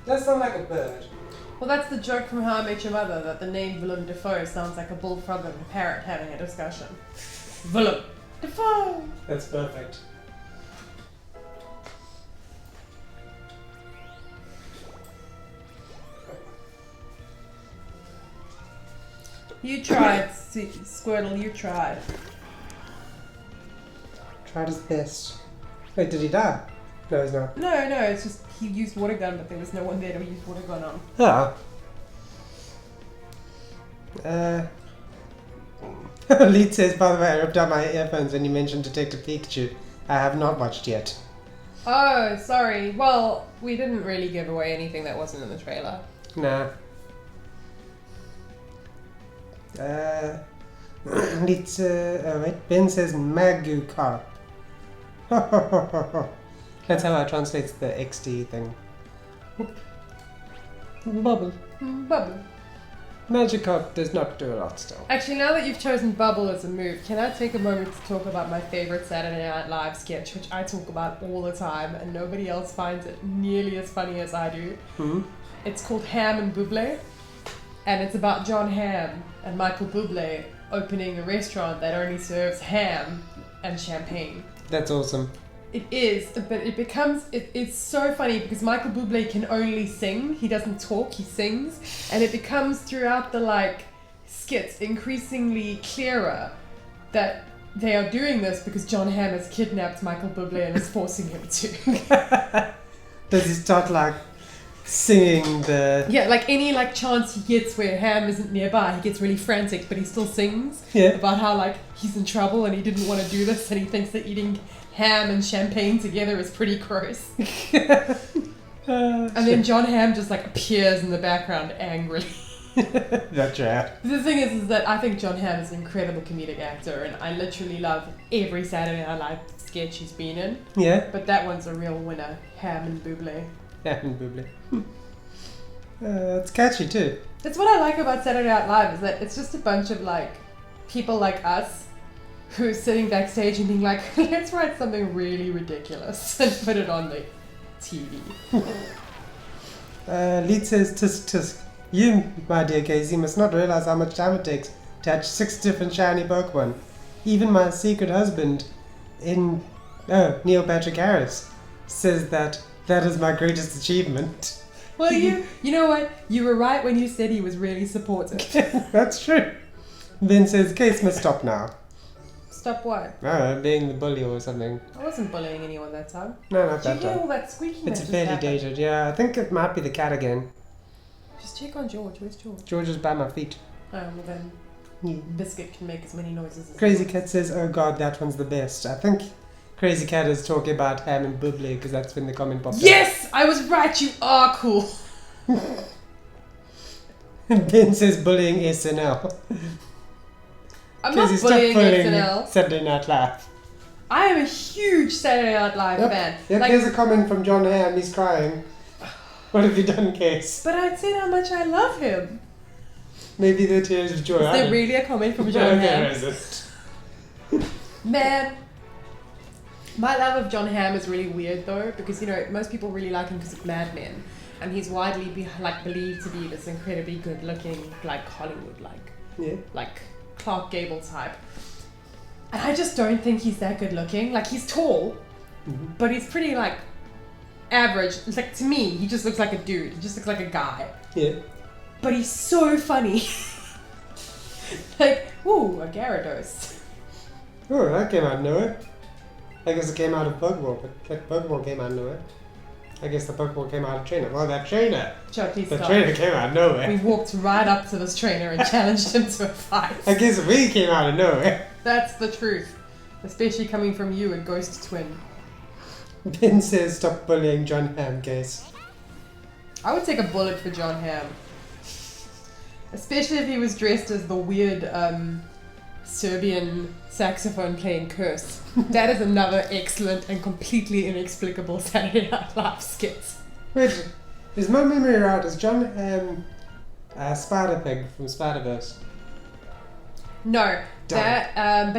That sounds like a bird. Well, that's the joke from How I Met Your Mother, that the name Willem Dafoe sounds like a bullfrog and a parrot having a discussion. Willem Dafoe! That's perfect. You tried, Squirtle, you tried. Tried his best. Wait, did he die? No, he's not. No, it's just he used water gun, but there was no one there to use water gun on. Lead says, by the way, I ripped out my earphones when you mentioned Detective Pikachu. I have not watched yet. Oh, sorry. Well, we didn't really give away anything that wasn't in the trailer. Nah. It's, wait, Ben says Magu Carp. That's how I translate the XD thing. Bubble. Bubble. Magikarp does not do a lot still. Actually, now that you've chosen Bubble as a move, can I take a moment to talk about my favorite Saturday Night Live sketch, which I talk about all the time, and nobody else finds it nearly as funny as I do. Hmm? It's called Ham and Buble, and it's about John Hamm and Michael Bublé opening a restaurant that only serves ham and champagne. That's awesome. It is, but it's so funny because Michael Bublé can only sing. He doesn't talk, he sings. And it becomes throughout the skits increasingly clearer that they are doing this because John Hamm has kidnapped Michael Bublé and is forcing him to. Does he start singing the... Yeah, any chance he gets where Ham isn't nearby, he gets really frantic, but he still sings about how he's in trouble and he didn't want to do this and he thinks that eating ham and champagne together is pretty gross. And then John Hamm just appears in the background angrily. That's right. The thing is that I think John Hamm is an incredible comedic actor and I literally love every Saturday Night Live sketch he's been in. Yeah. But that one's a real winner, Ham and Bublé. Ham and Bublé. It's catchy too. That's what I like about Saturday Night Live is that it's just a bunch of people like us who are sitting backstage and being let's write something really ridiculous and put it on the TV. Lead says, tisk tisk. You, my dear Casey, must not realize how much time it takes to hatch 6 different shiny Pokemon. Even my secret husband Neil Patrick Harris says that is my greatest achievement. Well, you know what? You were right when you said he was really supportive. That's true. Ben says, Case must stop now. Stop what? Being the bully or something. I wasn't bullying anyone that time. No, not Did that you hear time. all that squeaking? It's that fairly just happened? dated, yeah. I think it might be the cat again. Just check on George. Where's George? George is by my feet. Oh, well then, Biscuit can make as many noises as Crazy he Cat says, oh god, that one's the best. I think Crazy Cat is talking about Ham and Bublé because that's when the comment popped up. Yes! I was right, you are cool. Ben says bullying SNL. I'm not Stop bullying SNL. Saturday Night Live. I am a huge Saturday Night Live fan. Yep, there's a comment from John Hamm, he's crying. What have you done, Case? But I said how much I love him. Maybe the tears of joy. Is there really a comment from John Hamm? There isn't. Man, my love of John Hamm is really weird though, because most people really like him because of Mad Men, and he's widely believed to be this incredibly good-looking, Hollywood, Clark Gable type. And I just don't think he's that good-looking. He's tall, but he's pretty average. It's to me, he just looks like a dude. He just looks like a guy. Yeah. But he's so funny. Ooh, a Gyarados. Oh, that came out of nowhere. I guess it came out of Pokeball, but that Pokeball came out of nowhere. I guess the Pokeball came out of Trainer. Well, that Trainer. Joe, please The stop. Trainer came out of nowhere. We walked right up to this trainer and challenged him to a fight. I guess we came out of nowhere. That's the truth. Especially coming from you, a ghost twin. Ben says stop bullying John Hamm, Case. I would take a bullet for John Hamm. Especially if he was dressed as the weird Serbian saxophone playing curse. That is another excellent and completely inexplicable Saturday Night Live skit. Wait, is my memory right? Is John Hamm Spider-Pig from Spider-Verse? No, Damn.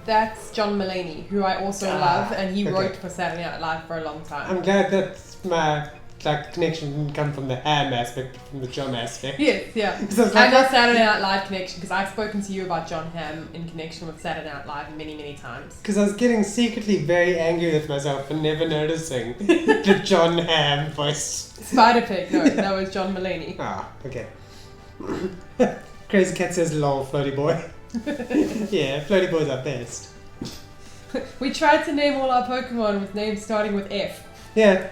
that's John Mulaney, who I also love, and he wrote for Saturday Night Live for a long time. I'm glad that my connection didn't come from the Ham aspect, but from the John aspect. Yes, yeah. Because I was And the Saturday Night Live connection, because I've spoken to you about John Hamm in connection with Saturday Night Live many, many times. Because I was getting secretly very angry with myself for never noticing the John Hamm voice. Spider-Pig, no, that was John Mulaney. Ah, okay. Crazy Cat says lol, Floaty Boy. Yeah, Floaty Boy's our best. We tried to name all our Pokemon with names starting with F. Yeah,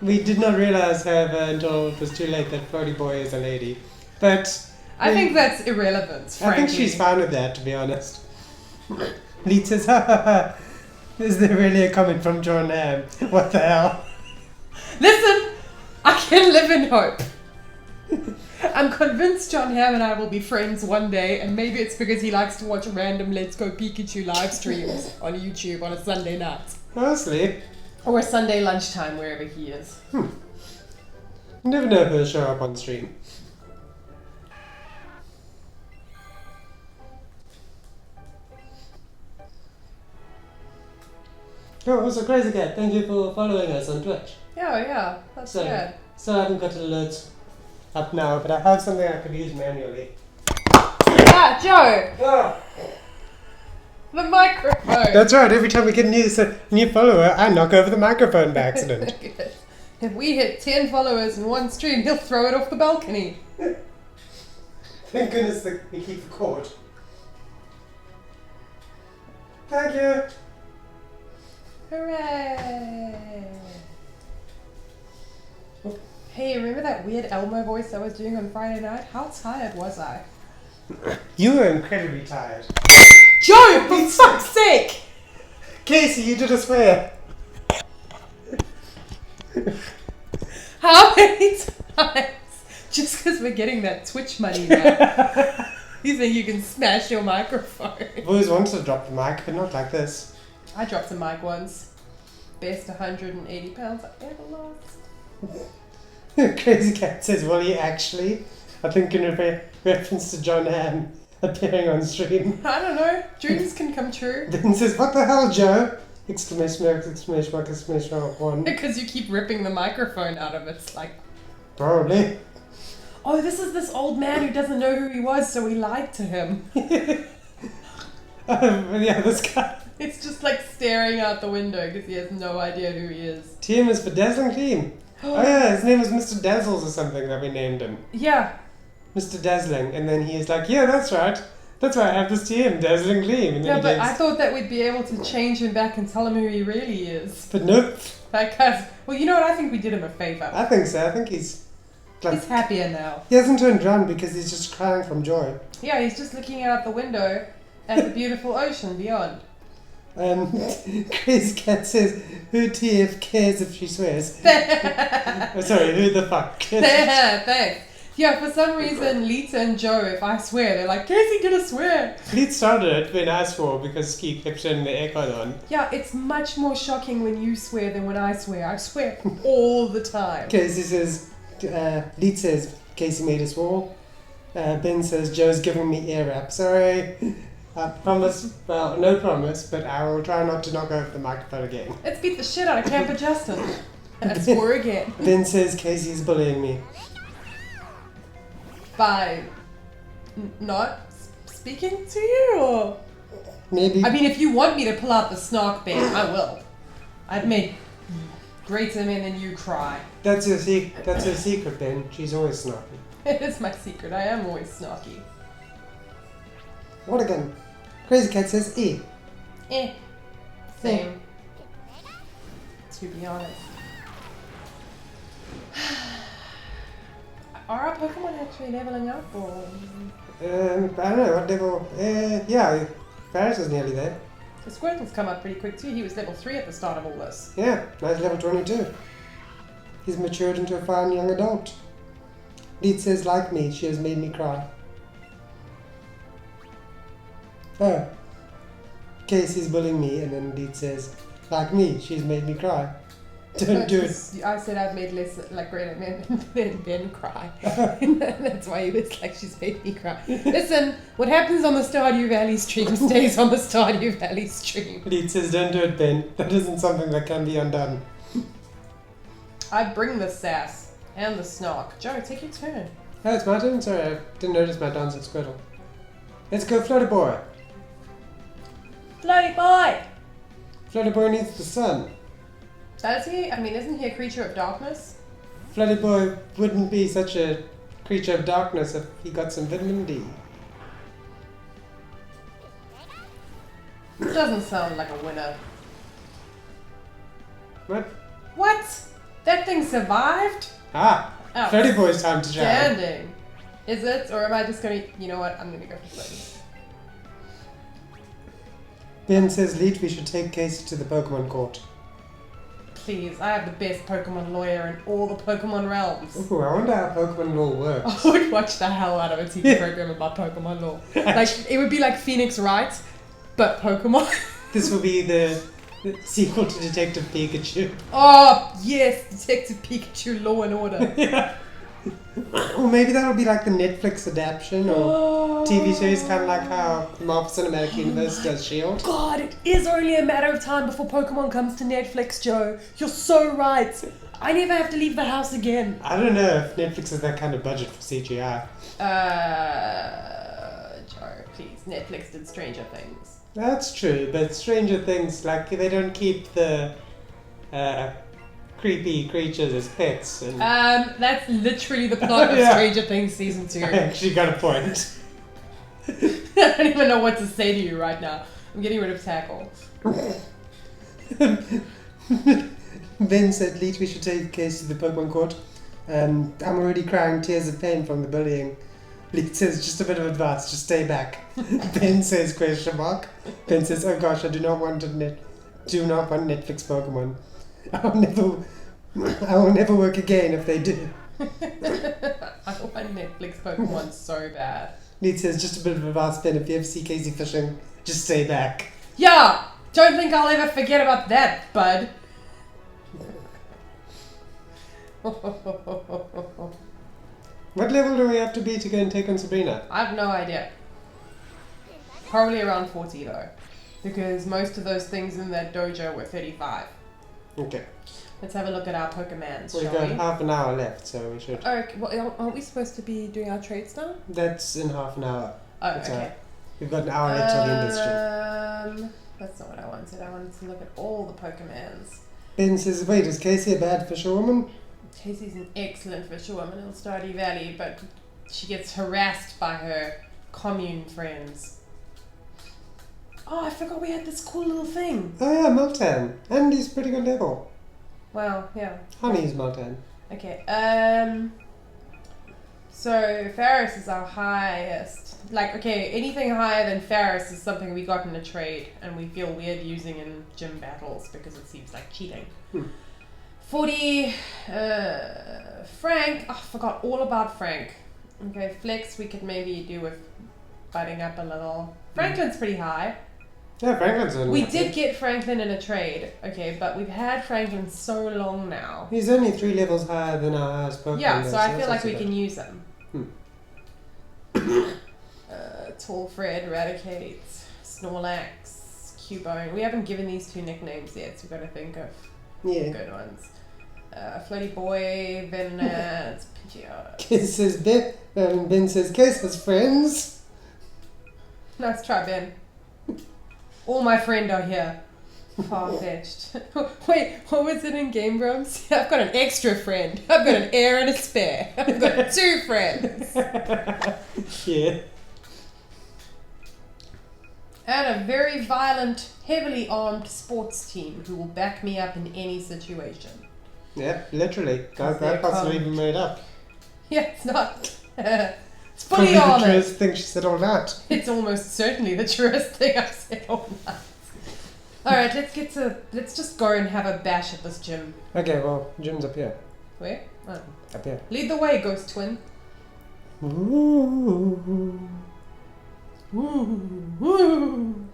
we did not realize, however, until it was too late that Floaty Boy is a lady. But I think that's irrelevant, frankly. I think she's fine with that, to be honest. Leet says, ha ha ha, is there really a comment from John Hamm? What the hell? Listen, I can live in hope. I'm convinced John Hamm and I will be friends one day, and maybe it's because he likes to watch random Let's Go Pikachu live streams on YouTube on a Sunday night. Honestly, Or a Sunday lunchtime, wherever he is. you never know if he'll show up on stream. Oh, also Crazy Cat, thank you for following us on Twitch. Yeah, that's So- good. So I haven't got alerts up now, but I have something I could use manually. Ah, Joe! Oh, The microphone! that's right, every time we get a new follower, I knock over the microphone by accident. If we hit 10 followers in one stream, he'll throw it off the balcony. Thank goodness that we keep the cord. Thank you. Hooray! Hey, remember that weird Elmo voice I was doing on Friday night? How tired was I? You were incredibly tired. Joe, for fuck's sake! Casey, you did a swear. How many times? Just because we're getting that Twitch money now. You think you can smash your microphone? I've always wanted to drop the mic, but not like this. I dropped a mic once. Best 180 pounds I ever lost. Crazy Cat says, will he actually? I think in reference to John Hamm appearing on stream. I don't know. Dreams can come true. Then says, what the hell, Joe? Exclamation mark, exclamation mark, exclamation mark, one. Because you keep ripping the microphone out of it. It's like, Probably. oh, this is this old man who doesn't know who he was, so we lied to him. Yeah, this guy. It's just like staring out the window because he has no idea who he is. TM is for Dazzling Team. Oh yeah, his name was Mr. Dazzles or something that we named him. Yeah. Mr. Dazzling. And then he's like, yeah, that's right. That's why I have this TM, Dazzling Team. And then Yeah, he but goes, I thought that we'd be able to change him back and tell him who he really is. but nope. Well, you know what? I think we did him a favor. I think so. I think he's like, He's happier now. he hasn't turned around because he's just crying from joy. Yeah, he's just looking out the window at the beautiful ocean beyond. Crazy Cat says, who TF cares if she swears? Oh, sorry, who the fuck cares? Thanks. Yeah, for some reason, Lita and Joe, if I swear, they're like, Casey, gonna swear. Lead started it when I swore because Ski kept turning the aircon on. Yeah, it's much more shocking when you swear than when I swear. I swear all the time. Casey says, Lead says, Casey made us swore. Ben says, Joe's giving me ear rap. Sorry. I promise, well, no promise, but I will try not to knock over the microphone again. Let's beat the shit out of Camper Justin. And I swore again. Ben says, Casey's bullying me. By not speaking to you, or? Maybe. I mean, if you want me to pull out the snark bait, I will. I'd make greater men than you cry. That's her secret, Ben. She's always snarky. It is my secret. I am always snarky. What again? Crazy Cat says, E. Same. To be honest. Are our Pokemon actually leveling up, or? I don't know, what level? Yeah, Paris is nearly there. The Squirtle's come up pretty quick too. He was level 3 at the start of all this. Yeah, now he's level 22. He's matured into a fine young adult. Lead says, like me, she has made me cry. Oh. Casey's bullying me, and then Lead says, like me, she's made me cry. Don't do it. I said I've made less like greater men than Ben cry. That's why he was like, she's made me cry. Listen, what happens on the Stardew Valley stream stays on the Stardew Valley stream. Lead says, don't do it, Ben. That isn't something that can be undone. I bring the sass and the snark. Joe, take your turn. Oh, it's my turn? Sorry, I didn't notice my dancing squirtle. Let's go, Flutter Boy. Floaty boy! Flutter Boy needs the sun. Does he? I mean, isn't he a creature of darkness? Flutter Boy wouldn't be such a creature of darkness if he got some vitamin D. This doesn't sound like a winner. What? What? That thing survived? Ah! Oh, Flutter Boy's time to shine. standing. Is it? Or am I just gonna... You know what? I'm gonna go for floaty. Ben says, Lead, we should take Casey to the Pokemon Court. Please, I have the best Pokemon lawyer in all the Pokemon realms. Ooh, I wonder how Pokemon law works. I would watch the hell out of a TV program about Pokemon law. Like, it would be like Phoenix Wright, but Pokemon. This will be the sequel to Detective Pikachu. Oh, yes! Detective Pikachu Law and Order. Yeah. Or maybe that'll be like the Netflix adaptation or TV series, kind of like how Marvel Cinematic Universe does S.H.I.E.L.D. God, it is only a matter of time before Pokemon comes to Netflix, Joe. You're so right. I never have to leave the house again. I don't know if Netflix has that kind of budget for CGI. Joe, please. Netflix did Stranger Things. That's true, but Stranger Things, like, they don't keep the creepy creatures as pets. And That's literally the plot of Yeah. Stranger Things Season 2. I actually got a point. I don't even know what to say to you right now. I'm getting rid of Tackle. Ben said, Leet, we should take the case to the Pokemon court. I'm already crying tears of pain from the bullying. Leet says, just a bit of advice, just stay back. Ben says, question mark. Ben says, oh gosh, I do not want Netflix Pokemon. I will never work again if they do. I want Netflix Pokemon so bad. Leet says, just a bit of advice, Ben, if you ever see Casey fishing, just stay back. Yeah! Don't think I'll ever forget about that, bud. What level do we have to be to go and take on Sabrina? I have no idea. Probably around 40 though. Because most of those things in that dojo were 35. Okay. Let's have a look at our Pokemans, We've shall got we? half an hour left, so we should... Oh, well, aren't we supposed to be doing our trades now? That's in half an hour. Oh, That's okay. We've got an hour left till the end of the stream. That's not what I wanted. I wanted to look at all the Pokemans. Ben says, wait, is Casey a bad fisherwoman? Casey's an excellent fisherwoman in Stardew Valley, but she gets harassed by her commune friends. Oh, I forgot we had this cool little thing. Oh yeah, Meltan. And he's pretty good level. Well, yeah. Honey's Meltan. Okay, so Ferris is our highest. Like, okay, anything higher than Ferris is something we got in a trade, and we feel weird using in gym battles because it seems like cheating. 40, Frank, oh, I forgot all about Frank. Okay, Flex we could maybe do with butting up a little. Franklin's pretty high. Yeah, Franklin's in. We did get Franklin in a trade, okay, but we've had Franklin so long now. He's only 3 levels higher than our highest Pokemon. Yeah, though, so I that's feel not like so we bad. can use him. Tall Fred, Eradicate, Snorlax, Cubone. We haven't given these 2 nicknames yet, so we've got to think of Yeah. good ones. Floaty Boy, Venonat, Pidgeot. Ben says, Case has friends. Let's try Ben. All my friend are here. Far-fetched. Wait, what was it in Game Grumps? I've got an extra friend. I've got an heir and a spare. I've got 2 friends. Yeah. And a very violent, heavily armed sports team who will back me up in any situation. Yep, literally. Because That they're possibly calm. even made up. Yeah, it's not. It's Probably fully the armored. truest thing she said all night. It's almost certainly the truest thing I've said all night. Alright, let's just go and have a bash at this gym. Okay, well, Jim's up here. Where? Oh. Up here. Lead the way, Ghost Twin. Ooh. Ooh, ooh.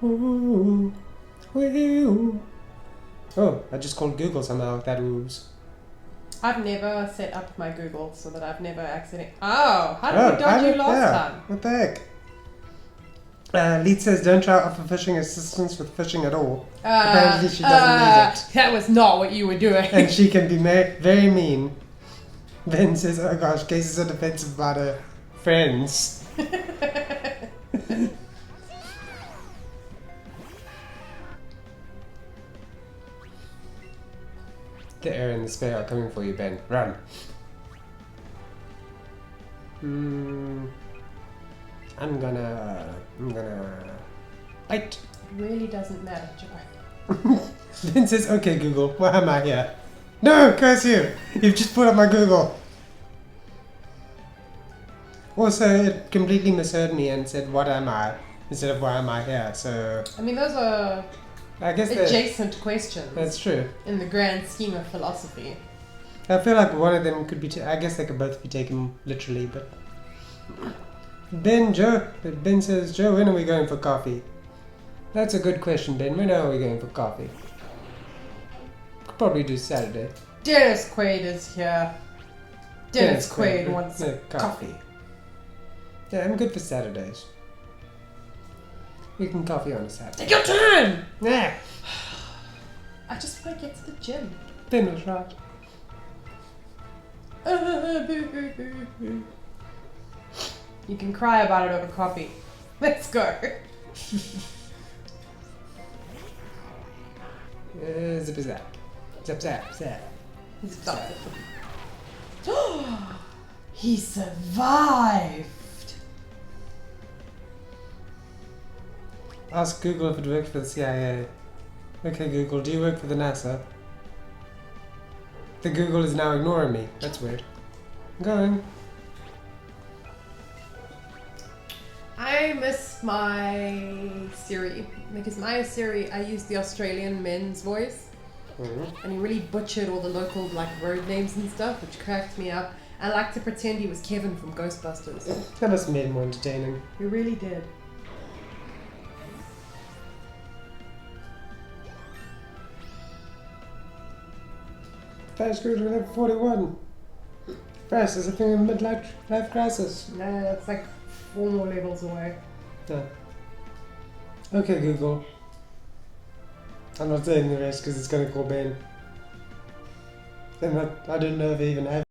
Ooh. Ooh. Oh, I just called Google somehow. That ooze. I've never set up my Google so that I've never accidentally. Oh, how did we dodge you last time? What the heck? Leet says, don't try offer fishing assistance with fishing at all. Apparently she doesn't need it. That was not what you were doing. And she can be very mean. Ben says, oh gosh, Casey's so defensive about her friends. The air and the spare are coming for you, Ben. Run. I'm gonna bite. It really doesn't matter, Joe. Ben says, okay, Google, why am I here? No, curse you! You've just put up my Google. Also, it completely misheard me and said, what am I? Instead of why am I here, so... I mean, those are I guess adjacent questions that's true. in the grand scheme of philosophy. I feel like one of them could be... I guess they could both be taken literally, but... Ben says, Joe, when are we going for coffee? That's a good question, Ben. When are we going for coffee? Could probably do Saturday. Dennis Quaid is here. Dennis Quaid wants coffee. Yeah, I'm good for Saturdays. We can coffee on a Saturday. Take your turn! Yeah. I just want to get to the gym. Finish right. You can cry about it over coffee. Let's go. Zip zap. Zap zap zap. Stop. He survived. Ask Google if it worked for the CIA. Okay, Google, do you work for the NASA? The Google is now ignoring me. That's weird. I'm going. I miss my Siri because my Siri, I use the Australian men's voice, and he really butchered all the local like road names and stuff, which cracked me up. I like to pretend he was Kevin from Ghostbusters. That must have made it more entertaining. He really did. Fast cruise to level 41. Fast is a thing of midlife crisis. No, that's like 4 more levels away. Yeah. Okay, Google. I'm not saying the rest because it's going to call Ben. And I don't know if I even have